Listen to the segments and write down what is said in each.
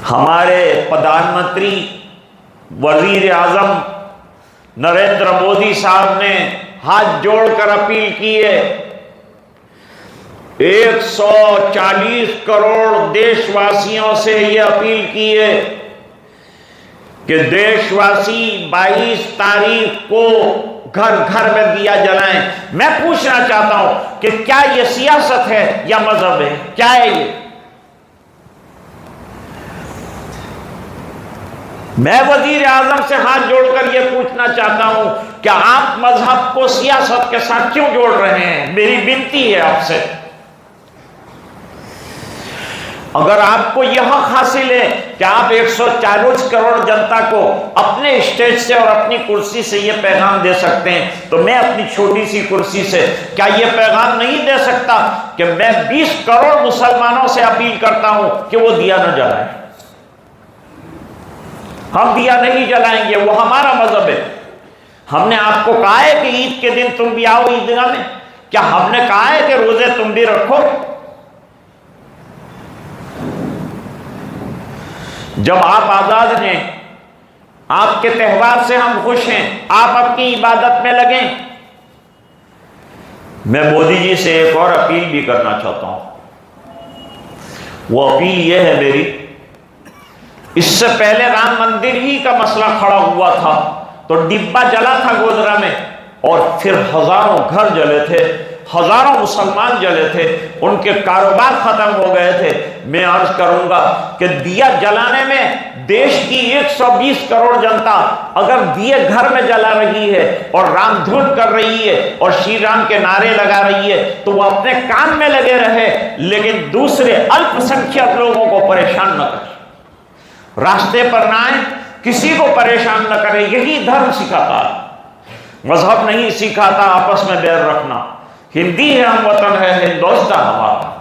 हमारे प्रधानमंत्री वजीर आजम नरेंद्र मोदी साहब ने हाथ जोड़कर अपील की है, 140 करोड़ देशवासियों से यह अपील की है कि देशवासी 22 तारीख को घर घर में दिया जलाएं। मैं पूछना चाहता हूं कि क्या यह सियासत है या मजहब है? क्या है ये? मैं वजीर आजम से हाथ जोड़कर यह पूछना चाहता हूं, क्या आप मजहब को सियासत के साथ क्यों जोड़ रहे हैं? मेरी विनती है आपसे, अगर आपको यह हासिल है कि आप 140 करोड़ जनता को अपने स्टेज से और अपनी कुर्सी से यह पैगाम दे सकते हैं, तो मैं अपनी छोटी सी कुर्सी से क्या यह पैगाम नहीं दे सकता कि मैं 20 करोड़ मुसलमानों से अपील करता हूं कि वो दिया न जलाएं। हम दिया नहीं जलाएंगे, वो हमारा मजहब है। हमने आपको कहा है कि ईद के दिन तुम भी आओ ईदगाह में? क्या हमने कहा है कि रोजे तुम भी रखो? जब आप आजाद हैं, आपके त्यौहार से हम खुश हैं, आप अपनी इबादत में लगें। मैं मोदी जी से एक और अपील भी करना चाहता हूं। वो अपील यह है मेरी, इससे पहले राम मंदिर ही का मसला खड़ा हुआ था तो डिब्बा जला था गोधरा में, और फिर हजारों घर जले थे, हजारों मुसलमान जले थे, उनके कारोबार खत्म हो गए थे। मैं अर्ज करूंगा कि दिया जलाने में देश की 120 करोड़ जनता अगर दिए घर में जला रही है और राम धुन कर रही है और श्री राम के नारे लगा रही है, तो वो अपने काम में लगे रहे, लेकिन दूसरे अल्पसंख्यक लोगों को परेशान न करें, रास्ते पर ना आए, किसी को परेशान न करे। यही धर्म सिखाता है, मजहब नहीं सिखाता आपस में बैर रखना। हिंदी है, हम वतन है हिंदुस्तान हमारा,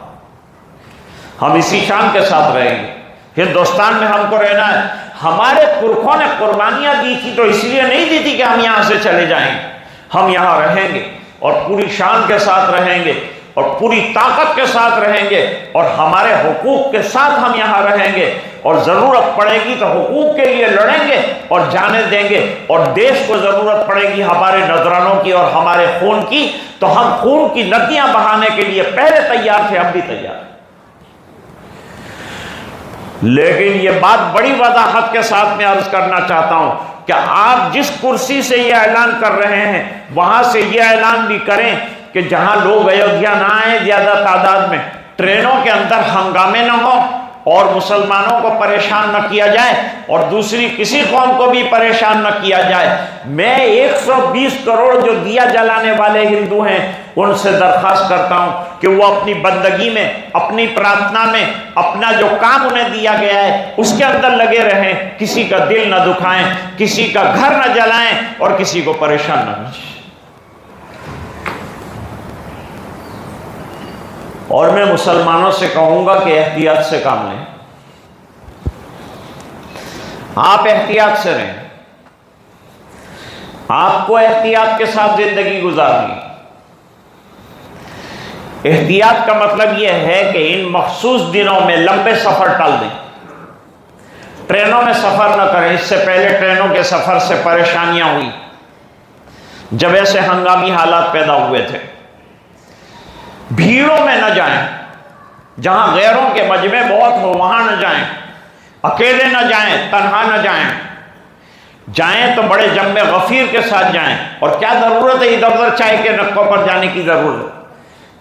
हम इसी शान के साथ रहेंगे। हिंदुस्तान में हमको रहना है। हमारे पुरखों ने कुर्बानियां दी थी तो इसलिए नहीं दी थी कि हम यहां से चले जाएंगे। हम यहां रहेंगे और पूरी शान के साथ रहेंगे और पूरी ताकत के साथ रहेंगे और हमारे हुकूक के साथ हम यहां रहेंगे, और जरूरत पड़ेगी तो हुकूक के लिए लड़ेंगे और जाने देंगे। और देश को जरूरत पड़ेगी हमारे नजरानों की और हमारे खून की, तो हम खून की नदियां बहाने के लिए पहले तैयार थे, अब भी तैयार हैं। लेकिन यह बात बड़ी वजाहत के साथ मैं अर्ज करना चाहता हूं कि आप जिस कुर्सी से यह ऐलान कर रहे हैं, वहां से यह ऐलान भी करें कि जहां लोग अयोध्या ना आए ज्यादा तादाद में, ट्रेनों के अंदर हंगामे न हो और मुसलमानों को परेशान न किया जाए और दूसरी किसी कौम को भी परेशान न किया जाए। मैं 120 करोड़ जो दिया जलाने वाले हिंदू हैं उनसे दरखास्त करता हूं कि वो अपनी बंदगी में, अपनी प्रार्थना में, अपना जो काम उन्हें दिया गया है उसके अंदर लगे रहें, किसी का दिल न दुखाएं, किसी का घर न जलाएं और किसी को परेशान न करें। और मैं मुसलमानों से कहूंगा कि एहतियात से काम लें। आप एहतियात से रहें, आपको एहतियात के साथ जिंदगी गुजारनी। एहतियात का मतलब यह है कि इन मखसूस दिनों में लंबे सफर टाल दें, ट्रेनों में सफर न करें। इससे पहले ट्रेनों के सफर से परेशानियां हुई जब ऐसे हंगामी हालात पैदा हुए थे। भीड़ों में न जाएं, जहां गैरों के मजमे बहुत हो वहां न जाएं, अकेले न जाएं, तन्हा न जाएं। जाएं तो बड़े जम्मे गफीर के साथ जाएं। और क्या जरूरत है इधर उधर चाय के नक्कों पर जाने की? जरूरत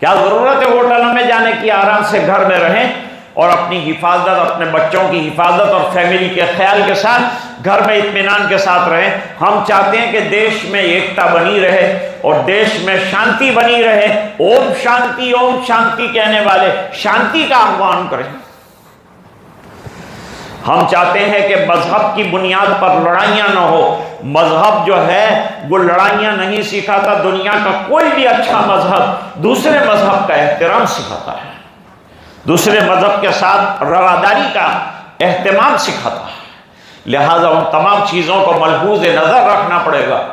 क्या जरूरत है होटलों में जाने की? आराम से घर में रहें और अपनी हिफाजत, अपने बच्चों की हिफाजत और फैमिली के ख्याल के साथ घर में इत्मीनान के साथ रहें। हम चाहते हैं कि देश में एकता बनी रहे और देश में शांति बनी रहे। ओम शांति कहने वाले शांति का आह्वान करें। हम चाहते हैं कि मजहब की बुनियाद पर लड़ाइयां न हो। मजहब जो है वो लड़ाइयां नहीं सिखाता। दुनिया का कोई भी अच्छा मजहब दूसरे मजहब का एहतराम सिखाता है, दूसरे मजहब के साथ रवादारी का एहतमाम सिखाता है। लिहाजा उन तमाम चीज़ों को मलहूज़ नज़र रखना पड़ेगा।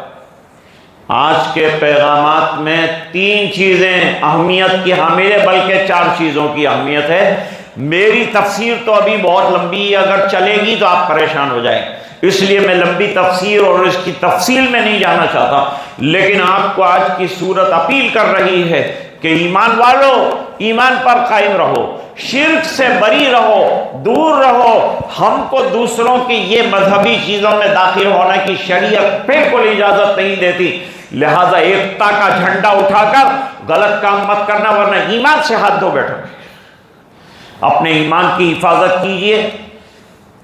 आज के पैगामात में 3 चीज़ें अहमियत की हामिल है, बल्कि 4 चीज़ों की अहमियत है। मेरी तफसीर तो अभी बहुत लंबी है, अगर चलेगी तो आप परेशान हो जाएंगे, इसलिए मैं लंबी तफसीर और इसकी तफसील में नहीं जाना चाहता। लेकिन आपको आज की सूरत अपील कर रही है कि ईमान वालों, ईमान पर कायम रहो, शिर्क से बरी रहो, दूर रहो। हमको दूसरों की ये मजहबी चीजों में दाखिल होने की शरीयत बिल्कुल इजाजत नहीं देती। लिहाजा एकता का झंडा उठाकर गलत काम मत करना, वरना ईमान से हाथ धो बैठोगे। अपने ईमान की हिफाजत कीजिए।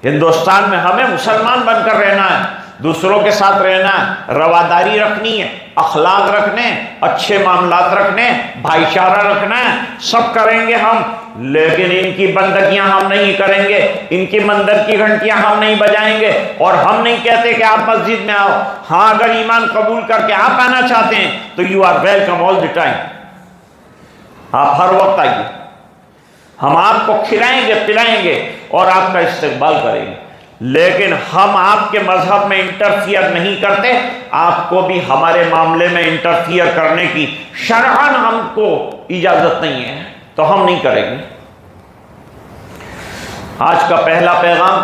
हिंदुस्तान में हमें मुसलमान बनकर रहना है, दूसरों के साथ रहना है, रवादारी रखनी है, अखलाक रखने, अच्छे मामलात रखने, भाईचारा रखना है, सब करेंगे हम। लेकिन इनकी बंदगियां हम नहीं करेंगे, इनकी मंदिर की घंटियां हम नहीं बजाएंगे। और हम नहीं कहते कि आप मस्जिद में आओ, हाँ अगर ईमान कबूल करके आप आना चाहते हैं तो you are welcome all the time, आप हर वक्त आइए, हम आपको खिलाएंगे पिलाएंगे और आपका इस्तेकबाल करेंगे। लेकिन हम आपके मजहब में इंटरफियर नहीं करते, आपको भी हमारे मामले में इंटरफियर करने की शरअन हमको इजाजत नहीं है, तो हम नहीं करेंगे। आज का पहला पैगाम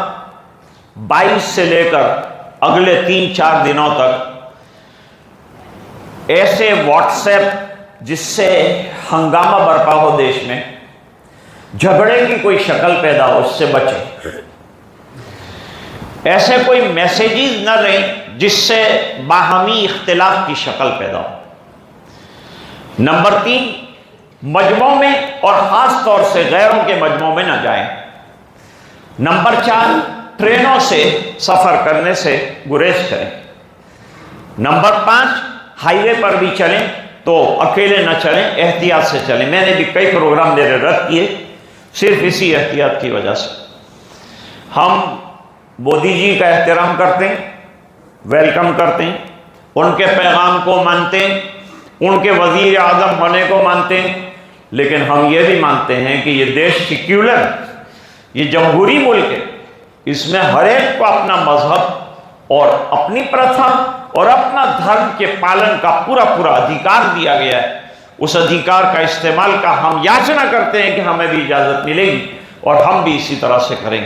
22 से लेकर अगले 3-4 दिनों तक ऐसे व्हाट्सएप जिससे हंगामा बरपा हो, देश में झगड़े की कोई शक्ल पैदा हो, उससे बचें। ऐसे कोई मैसेजेस न लें जिससे बाहमी इख्तिलाफ की शक्ल पैदा हो। नंबर 3, मजमों में और ख़ास तौर से गैरों के मजमों में न जाएं। नंबर 4, ट्रेनों से सफ़र करने से गुरेज करें। नंबर 5, हाईवे पर भी चलें तो अकेले न चलें, एहतियात से चलें। मैंने भी कई प्रोग्राम मेरे रद्द किए सिर्फ इसी एहतियात की वजह से। हम मोदी जी का एहतराम करते हैं, वेलकम करते हैं, उनके पैगाम को मानते हैं, उनके वज़ीर आज़म होने को मानते हैं। लेकिन हम ये भी मानते हैं कि ये देश सेक्युलर, ये जमहूरी मुल्क है, इसमें हर एक को अपना मजहब और अपनी प्रथा और अपना धर्म के पालन का पूरा पूरा अधिकार दिया गया है। उस अधिकार का इस्तेमाल का हम याचना करते हैं कि हमें भी इजाज़त मिलेगी और हम भी इसी तरह से करेंगे।